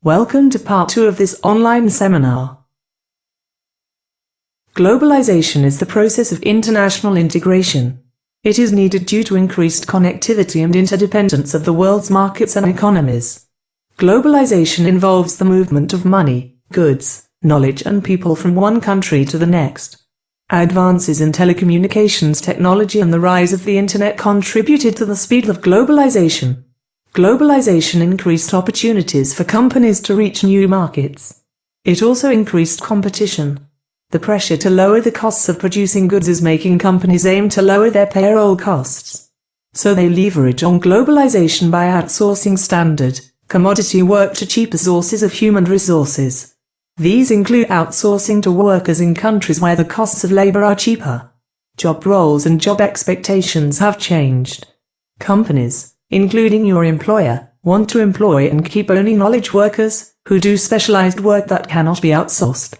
Welcome to part 2 of this online seminar. Globalization is the process of international integration. It is needed due to increased connectivity and interdependence of the world's markets and economies. Globalization involves the movement of money, goods, knowledge and people from one country to the next. Advances in telecommunications technology and the rise of the Internet contributed to the speed of globalization. Globalization increased opportunities for companies to reach new markets. It also increased competition. The pressure to lower the costs of producing goods is making companies aim to lower their payroll costs. So they leverage on globalization by outsourcing standard, commodity work to cheaper sources of human resources. These include outsourcing to workers in countries where the costs of labor are cheaper. Job roles and job expectations have changed. Companies, including your employer, want to employ and keep only knowledge workers, who do specialized work that cannot be outsourced.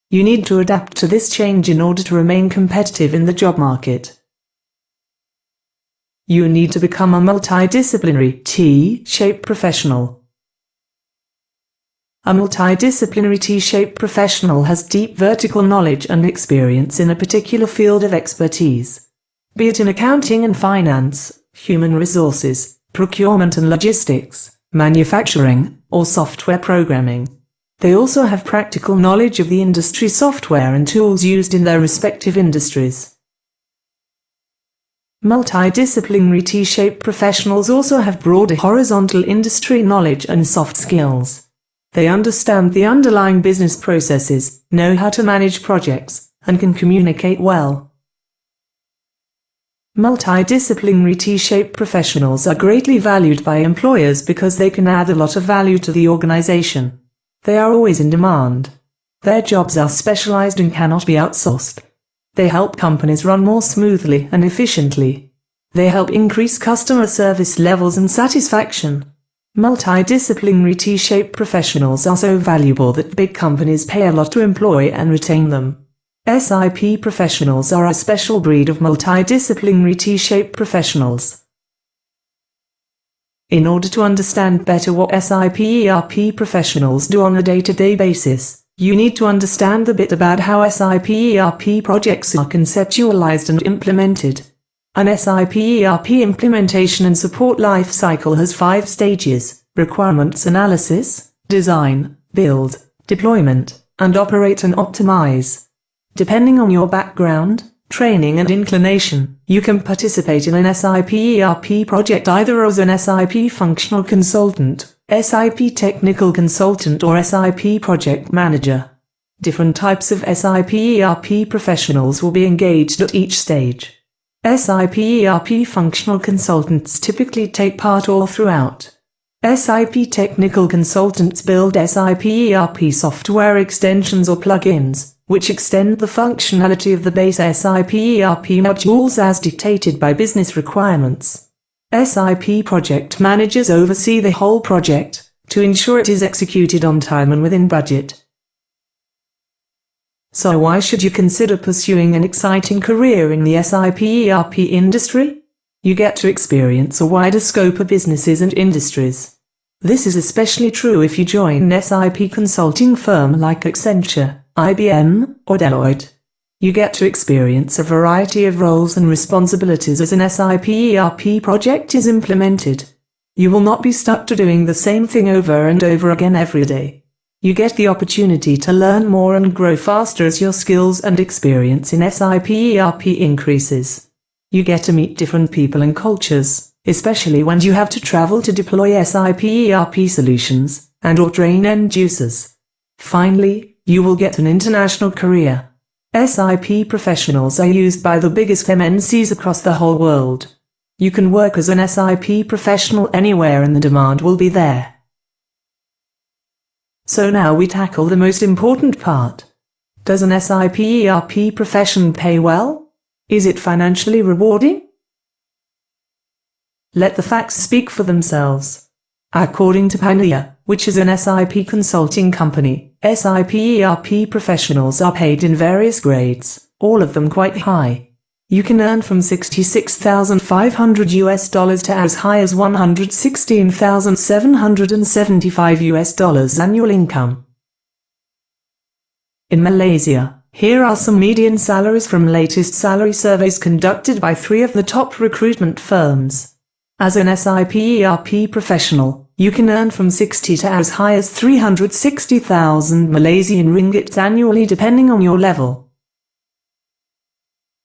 You need to adapt to this change in order to remain competitive in the job market. You need to become a multidisciplinary, T-shaped professional. A multidisciplinary T-shaped professional has deep vertical knowledge and experience in a particular field of expertise. Be it in accounting and finance, human resources, procurement and logistics, manufacturing, or software programming. They also have practical knowledge of the industry software and tools used in their respective industries. Multidisciplinary T-shaped professionals also have broader horizontal industry knowledge and soft skills. They understand the underlying business processes, know how to manage projects, and can communicate well. Multidisciplinary T-shaped professionals are greatly valued by employers because they can add a lot of value to the organization. They are always in demand. Their jobs are specialized and cannot be outsourced. They help companies run more smoothly and efficiently. They help increase customer service levels and satisfaction. Multidisciplinary T-shaped professionals are so valuable that big companies pay a lot to employ and retain them. SAP professionals are a special breed of multidisciplinary T-shaped professionals. In order to understand better what SAP ERP professionals do on a day-to-day basis, you need to understand a bit about how SAP ERP projects are conceptualized and implemented. An SAP ERP implementation and support life cycle has 5 stages: requirements analysis, design, build, deployment, and operate and optimize. Depending on your background, training and inclination, you can participate in an SAP ERP project either as an SAP functional consultant, SAP technical consultant or SAP project manager. Different types of SAP ERP professionals will be engaged at each stage. SAP ERP functional consultants typically take part all throughout. SAP technical consultants build SAP ERP software extensions or plugins, which extend the functionality of the base SAP ERP modules as dictated by business requirements. SAP project managers oversee the whole project, to ensure it is executed on time and within budget. So why should you consider pursuing an exciting career in the SAP ERP industry? You get to experience a wider scope of businesses and industries. This is especially true if you join an SAP consulting firm like Accenture, IBM, or Deloitte. You get to experience a variety of roles and responsibilities as an SAP ERP project is implemented. You will not be stuck to doing the same thing over and over again every day. You get the opportunity to learn more and grow faster as your skills and experience in SAP ERP increases. You get to meet different people and cultures, especially when you have to travel to deploy SAP ERP solutions, and/or train end users. Finally, you will get an international career. SAP professionals are used by the biggest MNCs across the whole world. You can work as an SAP professional anywhere and the demand will be there. So now we tackle the most important part. Does an SAP ERP profession pay well? Is it financially rewarding? Let the facts speak for themselves. According to Pioneer, which is an SAP consulting company, SAP ERP professionals are paid in various grades, all of them quite high. You can earn from $66,500 to as high as $116,775 annual income. In Malaysia, here are some median salaries from latest salary surveys conducted by 3 of the top recruitment firms. As an SAP ERP professional, you can earn from 60 to as high as 360,000 Malaysian ringgit annually depending on your level.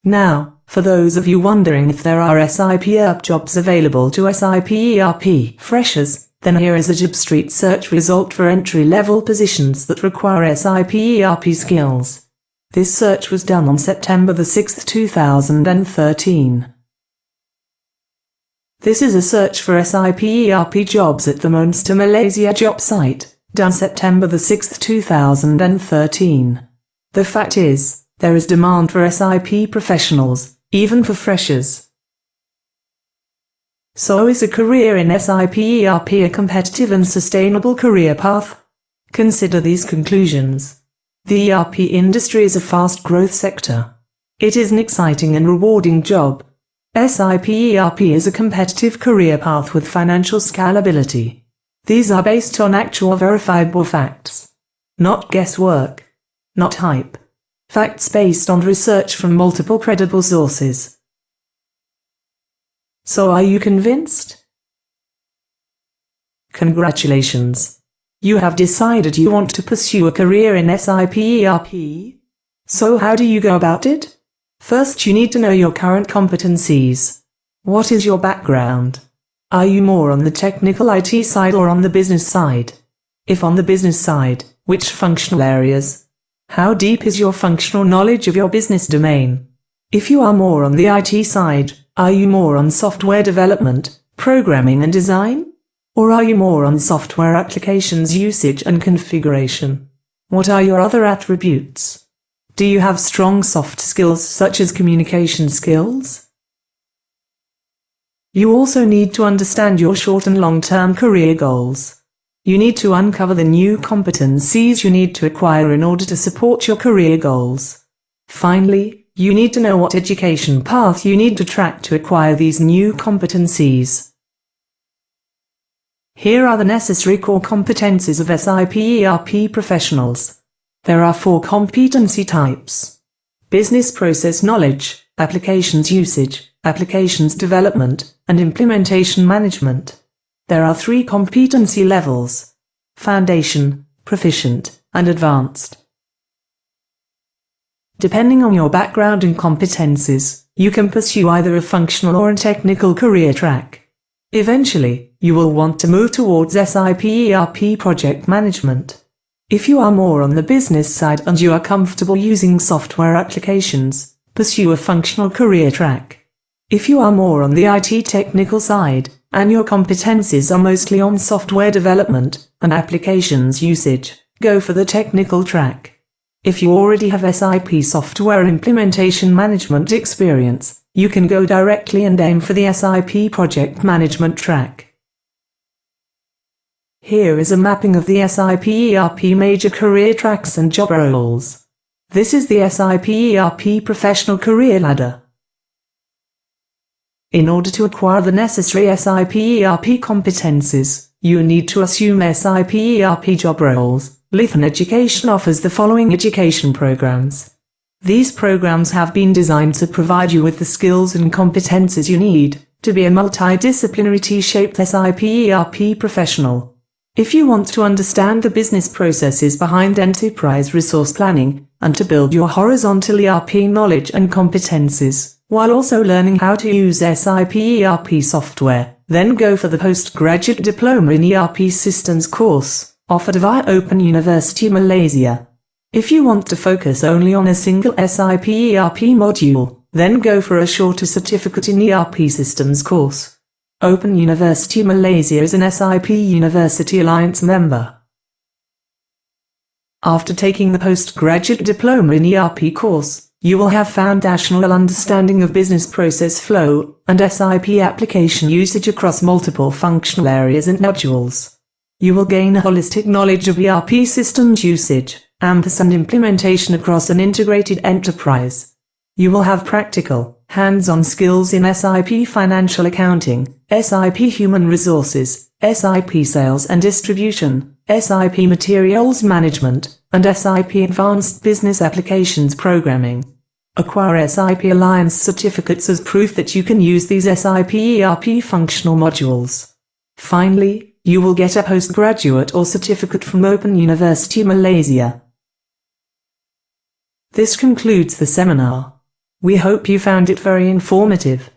Now, for those of you wondering if there are SAP ERP jobs available to SAP ERP freshers, then here is a job street search result for entry-level positions that require SAP ERP skills. This search was done on September 6, 2013. This is a search for SAP ERP jobs at the Monster Malaysia job site, done September 6, 2013. The fact is, there is demand for SAP professionals, even for freshers. So is a career in SAP ERP a competitive and sustainable career path? Consider these conclusions. The ERP industry is a fast-growth sector. It is an exciting and rewarding job. SAP ERP is a competitive career path with financial scalability. These are based on actual verifiable facts. Not guesswork. Not hype. Facts based on research from multiple credible sources. So are you convinced? Congratulations! You have decided you want to pursue a career in SAP ERP. So how do you go about it? First, you need to know your current competencies. What is your background? Are you more on the technical IT side or on the business side? If on the business side, which functional areas? How deep is your functional knowledge of your business domain? If you are more on the IT side, are you more on software development, programming and design? Or are you more on software applications usage and configuration? What are your other attributes? Do you have strong soft skills such as communication skills? You also need to understand your short and long-term career goals. You need to uncover the new competencies you need to acquire in order to support your career goals. Finally, you need to know what education path you need to track to acquire these new competencies. Here are the necessary core competencies of SAP ERP professionals. There are 4 competency types: business process knowledge, applications usage, applications development, and implementation management. There are 3 competency levels: foundation, proficient, and advanced. Depending on your background and competencies, you can pursue either a functional or a technical career track. Eventually, you will want to move towards SAP ERP project management. If you are more on the business side and you are comfortable using software applications, pursue a functional career track. If you are more on the IT technical side, and your competencies are mostly on software development and applications usage, go for the technical track. If you already have SAP software implementation management experience, you can go directly and aim for the SAP project management track. Here is a mapping of the SAP ERP major career tracks and job roles. This is the SAP ERP professional career ladder. In order to acquire the necessary SAP ERP competencies, you need to assume SAP ERP job roles. Lithan Education offers the following education programs. These programs have been designed to provide you with the skills and competencies you need to be a multidisciplinary T-shaped SAP ERP professional. If you want to understand the business processes behind enterprise resource planning, and to build your horizontal ERP knowledge and competencies, while also learning how to use SAP ERP software, then go for the postgraduate diploma in ERP systems course, offered via Open University Malaysia. If you want to focus only on a single SAP ERP module, then go for a shorter certificate in ERP systems course. Open University Malaysia is an SAP University Alliance member. After taking the postgraduate diploma in ERP course, you will have foundational understanding of business process flow and SAP application usage across multiple functional areas and modules. You will gain a holistic knowledge of ERP systems usage, and implementation across an integrated enterprise. You will have practical, hands-on skills in SAP Financial Accounting, SAP Human Resources, SAP Sales and Distribution, SAP Materials Management, and SAP Advanced Business Applications Programming. Acquire SAP Alliance certificates as proof that you can use these SAP ERP functional modules. Finally, you will get a postgraduate or certificate from Open University Malaysia. This concludes the seminar. We hope you found it very informative.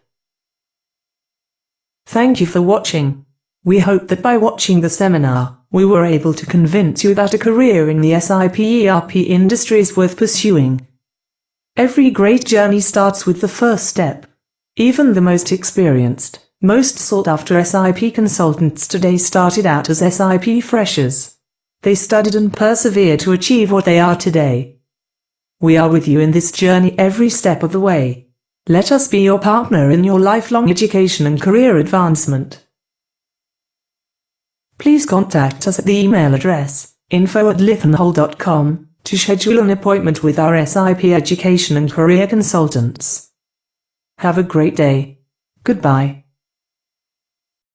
Thank you for watching. We hope that by watching the seminar, we were able to convince you that a career in the SAP ERP industry is worth pursuing. Every great journey starts with the first step. Even the most experienced, most sought-after SAP consultants today started out as SAP freshers. They studied and persevered to achieve what they are today. We are with you in this journey every step of the way. Let us be your partner in your lifelong education and career advancement. Please contact us at the email address info@lithanhole.com to schedule an appointment with our SAP education and career consultants. Have a great day. Goodbye.